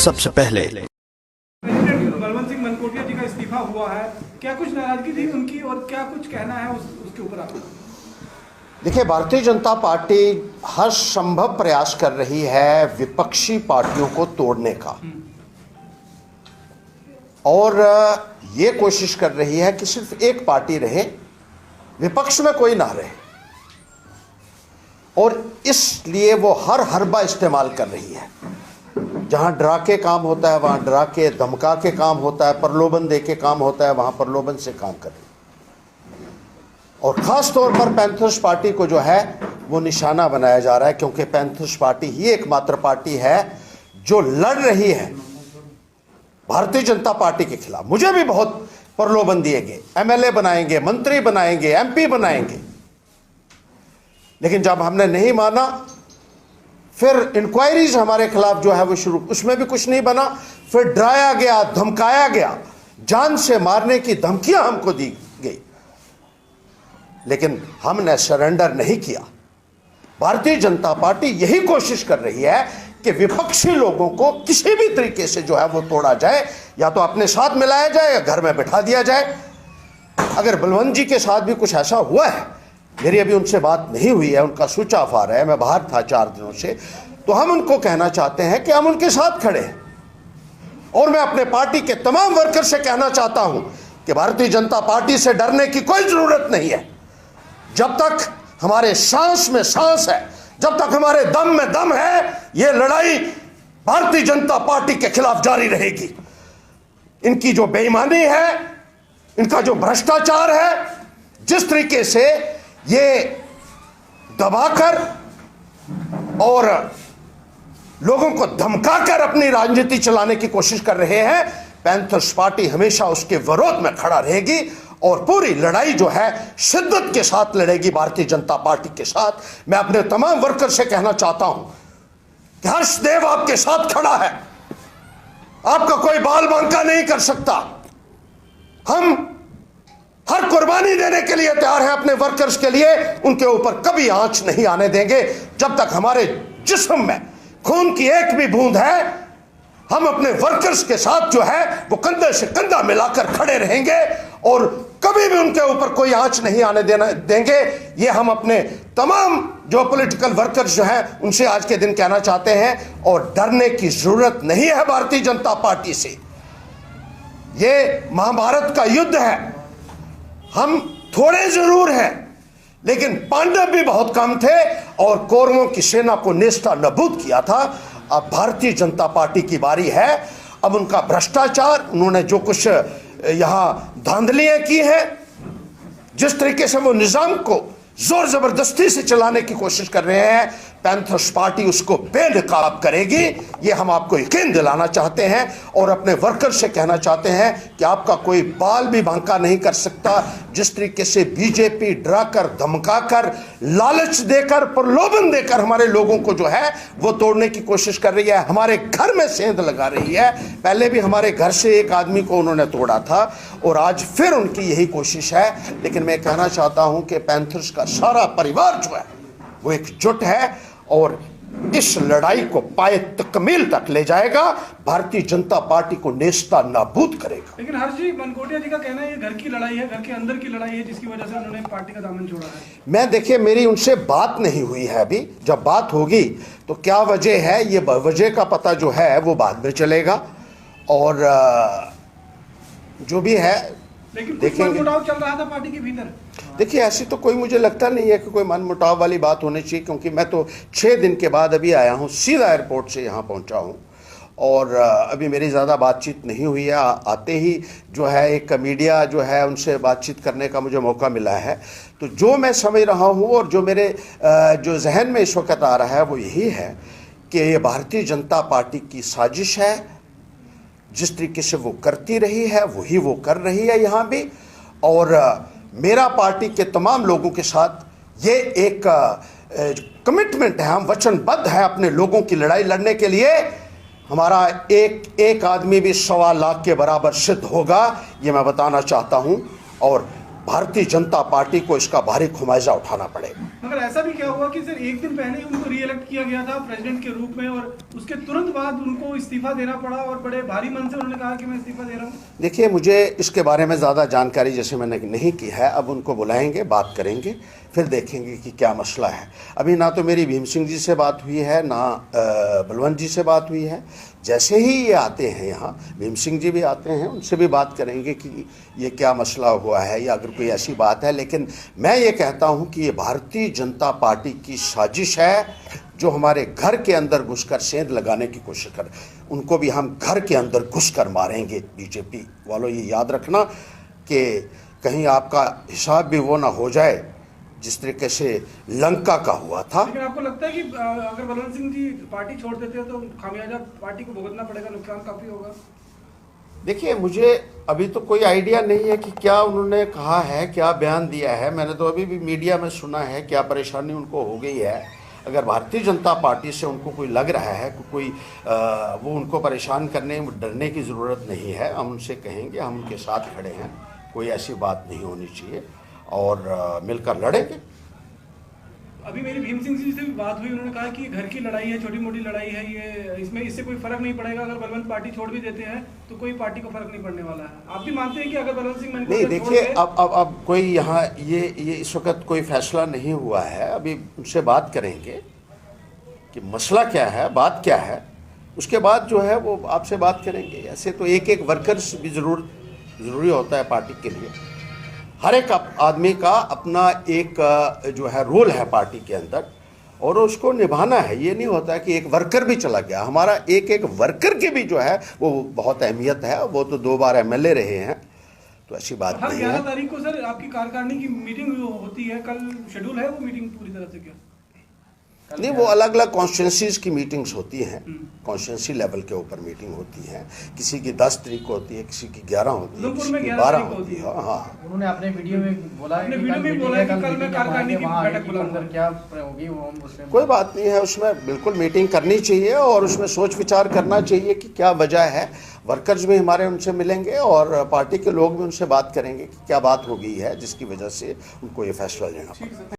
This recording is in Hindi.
सबसे पहले। बलवंत सिंह मनकोटिया जी का इस्तीफा हुआ है, क्या कुछ नाराजगी थी उनकी और क्या कुछ कहना है उसके ऊपर आपका? देखिए, भारतीय जनता पार्टी हर संभव प्रयास कर रही है विपक्षी पार्टियों को तोड़ने का, और ये कोशिश कर रही है कि सिर्फ एक पार्टी रहे, विपक्ष में कोई ना रहे, और इसलिए वो हर हरबा इस्तेमाल कर रही है। जहां डरा के काम होता है वहां डरा के, धमका के काम होता है, प्रलोभन दे के काम होता है वहां प्रलोभन से काम कर रही है। और खास तौर पर पैंथर्स पार्टी को जो है वो निशाना बनाया जा रहा है, क्योंकि पैंथर्स पार्टी ही एकमात्र पार्टी है जो लड़ रही है भारतीय जनता पार्टी के खिलाफ। मुझे भी बहुत प्रलोभन दिए गए, एमएलए बनाएंगे, मंत्री बनाएंगे, एमपी बनाएंगे, लेकिन जब हमने नहीं माना, फिर इंक्वायरीज हमारे खिलाफ जो है वो शुरू, उसमें भी कुछ नहीं बना, फिर डराया गया, धमकाया गया, जान से मारने की धमकियां हमको दी गई, लेकिन हमने सरेंडर नहीं किया। भारतीय जनता पार्टी यही कोशिश कर रही है कि विपक्षी लोगों को किसी भी तरीके से जो है वो तोड़ा जाए, या तो अपने साथ मिलाया जाए या घर में बिठा दिया जाए। अगर बलवंत जी के साथ भी कुछ ऐसा हुआ है, मेरी अभी उनसे बात नहीं हुई है, उनका स्विच ऑफ आ रहा है, मैं बाहर था 4 दिनों से, तो हम उनको कहना चाहते हैं कि हम उनके साथ खड़े हैं। और मैं अपने पार्टी के तमाम वर्कर से कहना चाहता हूं कि भारतीय जनता पार्टी से डरने की कोई जरूरत नहीं है। जब तक हमारे सांस में सांस है, जब तक हमारे दम में दम है, ये लड़ाई भारतीय जनता पार्टी के खिलाफ जारी रहेगी। इनकी जो बेईमानी है, इनका जो भ्रष्टाचार है, जिस तरीके से ये दबाकर और लोगों को धमकाकर अपनी राजनीति चलाने की कोशिश कर रहे हैं, पैंथर्स पार्टी हमेशा उसके विरोध में खड़ा रहेगी और पूरी लड़ाई जो है शिद्दत के साथ लड़ेगी भारतीय जनता पार्टी के साथ। मैं अपने तमाम वर्कर से कहना चाहता हूं कि हर्षदेव आपके साथ खड़ा है, आपका कोई बाल बांका नहीं कर सकता। हम हर कुर्बानी देने के लिए तैयार हैं अपने वर्कर्स के लिए, उनके ऊपर कभी आंच नहीं आने देंगे। जब तक हमारे जिस्म में खून की एक भी बूंद है, हम अपने वर्कर्स के साथ जो है वो कंधे से कंधा मिलाकर खड़े रहेंगे और कभी भी उनके ऊपर कोई आंच नहीं आने देंगे। ये हम अपने तमाम जो पॉलिटिकल वर्कर्स जो हैं उनसे आज के दिन कहना चाहते हैं, और डरने की जरूरत नहीं है भारतीय जनता पार्टी से। ये महाभारत का युद्ध है, हम थोड़े जरूर हैं, लेकिन पांडव भी बहुत कम थे और कौरवों की सेना को नेस्ता नबूद किया था। अब भारतीय जनता पार्टी की बारी है। अब उनका भ्रष्टाचार, उन्होंने जो कुछ यहां धांधलियां की हैं, जिस तरीके से वो निजाम को जोर जबरदस्ती से चलाने की कोशिश कर रहे हैं, पैंथर्स पार्टी उसको बेनकाब करेगी। ये हम आपको यकीन दिलाना चाहते हैं और अपने वर्कर से कहना चाहते हैं कि आपका कोई बाल भी बांका नहीं कर सकता। जिस तरीके से बीजेपी डराकर, धमकाकर, लालच देकर, प्रलोभन देकर हमारे लोगों को जो है वो तोड़ने की कोशिश कर रही है, हमारे घर में सेंध लगा रही है। पहले भी हमारे घर से एक आदमी को उन्होंने तोड़ा था और आज फिर उनकी यही कोशिश है। लेकिन मैं कहना चाहता हूं कि पैंथर्स का सारा परिवार जो है वो एकजुट है और इस लड़ाई को पाए तकमील तक ले जाएगा, भारतीय जनता पार्टी को नेस्ता नाबूद करेगा। लेकिन हर्ष जी, मनकोटिया जी का कहना है ये घर की लड़ाई है, घर के अंदर की लड़ाई है, जिसकी वजह से उन्होंने पार्टी का दामन छोड़ा है। मैं, देखिए, मेरी उनसे बात नहीं हुई है अभी। जब बात होगी तो क्या वजह है, ये वजह का पता जो है वो बाद में चलेगा, और जो भी है लेकिन कुछ मनमुटाव चल रहा था पार्टी के भीतर। देखिए, ऐसी तो कोई मुझे लगता नहीं है कि कोई मनमुटाव वाली बात होनी चाहिए, क्योंकि मैं तो 6 दिन के बाद अभी आया हूँ, सीधा एयरपोर्ट से यहाँ पहुँचा हूँ और अभी मेरी ज़्यादा बातचीत नहीं हुई है। आते ही जो है एक मीडिया जो है उनसे बातचीत करने का मुझे मौका मिला है। तो जो मैं समझ रहा हूँ और जो मेरे जो जहन में इस वक्त आ रहा है वो यही है कि ये भारतीय जनता पार्टी की साजिश है। जिस तरीके से वो करती रही है वही वो कर रही है यहाँ भी, और मेरा पार्टी के तमाम लोगों के साथ ये एक कमिटमेंट है, हम वचनबद्ध हैं अपने लोगों की लड़ाई लड़ने के लिए। हमारा एक आदमी भी 1.25 लाख के बराबर सिद्ध होगा, ये मैं बताना चाहता हूँ। और भारतीय जनता पार्टी को इसका भारी खुमाइजा उठाना पड़ेगा। मगर ऐसा भी क्या हुआ कि सर एक दिन पहले ही उनको रीइलेक्ट किया गया था प्रेसिडेंट के रूप में और उसके तुरंत बाद उनको इस्तीफा देना पड़ा और बड़े भारी मन से उन्होंने कहा कि मैं इस्तीफा दे रहा हूँ। देखिए, मुझे इसके बारे में ज़्यादा जानकारी जैसे मैंने नहीं की है। अब उनको बुलाएंगे, बात करेंगे, फिर देखेंगे कि क्या मसला है। अभी ना तो मेरी भीम सिंह जी से बात हुई है, ना बलवंत जी से बात हुई है। जैसे ही ये आते हैं यहाँ, भीम सिंह जी भी आते हैं, उनसे भी बात करेंगे कि ये क्या मसला हुआ है या अगर कोई ऐसी बात है। लेकिन मैं ये कहता हूँ कि ये भारतीय जनता पार्टी की साजिश है, जो हमारे घर के अंदर घुसकर सेंध लगाने की कोशिश कर। उनको भी हम घर के अंदर घुसकर मारेंगे। बीजेपी वालों, ये याद रखना कि कहीं आपका हिसाब भी वो ना हो जाए जिस तरीके से लंका का हुआ था। लेकिन आपको लगता है कि अगर बलवंत सिंह जी पार्टी छोड़ देते हैं तो खामियाजा पार्टी को भुगतना पड़ेगा, नुकसान काफी होगा? देखिए, मुझे अभी तो कोई आइडिया नहीं है कि क्या उन्होंने कहा है, क्या बयान दिया है। मैंने तो अभी भी मीडिया में सुना है क्या परेशानी उनको हो गई है। अगर भारतीय जनता पार्टी से उनको कोई लग रहा है कि कोई वो उनको परेशान करने डरने की ज़रूरत नहीं है। हम उनसे कहेंगे, हम उनके साथ खड़े हैं, कोई ऐसी बात नहीं होनी चाहिए और मिलकर लड़ेंगे। अभी मेरी भीम सिंह जी से भी बात हुई, उन्होंने कहा कि घर की लड़ाई है, छोटी मोटी लड़ाई है, ये इसमें इससे कोई फर्क नहीं पड़ेगा। अगर बलवंत पार्टी छोड़ भी देते हैं तो कोई पार्टी को फर्क नहीं पड़ने वाला है। आप भी मानते हैं कि अगर बलवंत सिंह नहीं, देखिए, अब कोई यहाँ ये इस वक्त कोई फैसला नहीं हुआ है। अभी उनसे बात करेंगे कि मसला क्या है, बात क्या है, उसके बाद जो है वो आपसे बात करेंगे। ऐसे तो एक एक वर्कर्स भी ज़रूरी होता है पार्टी के लिए। हर एक आदमी का अपना एक जो है रोल है पार्टी के अंदर और उसको निभाना है। ये नहीं होता कि एक वर्कर भी चला गया। हमारा एक एक वर्कर की भी जो है वो बहुत अहमियत है। वो तो 2 बार MLA रहे हैं, तो ऐसी बात नहीं है। 11 तारीख को सर आपकी कार्यकारिणी की मीटिंग होती है, कल शेड्यूल है वो मीटिंग पूरी तरह से? क्या नहीं, वो अलग अलग कॉन्स्टिट्यूंसीज की मीटिंग्स होती हैं, कॉन्स्टिट्यूंसी लेवल के ऊपर मीटिंग होती है। किसी की 10 तारीख को होती है, किसी की 11 होती है, किसी की 12 होती है। हाँ, उन्होंने अपने वीडियो में बोला है कि कल मैं कार्यकारिणी की बैठक बुलाऊंगा। क्या होगी वो हम उसमें कोई बात नहीं है, उसमें बिल्कुल मीटिंग करनी चाहिए और उसमें सोच विचार करना चाहिए कि क्या वजह है। वर्कर्स भी हमारे उनसे मिलेंगे और पार्टी के लोग भी उनसे बात करेंगे कि क्या बात हो गई है जिसकी वजह से उनको ये फैसला लेना पड़ा।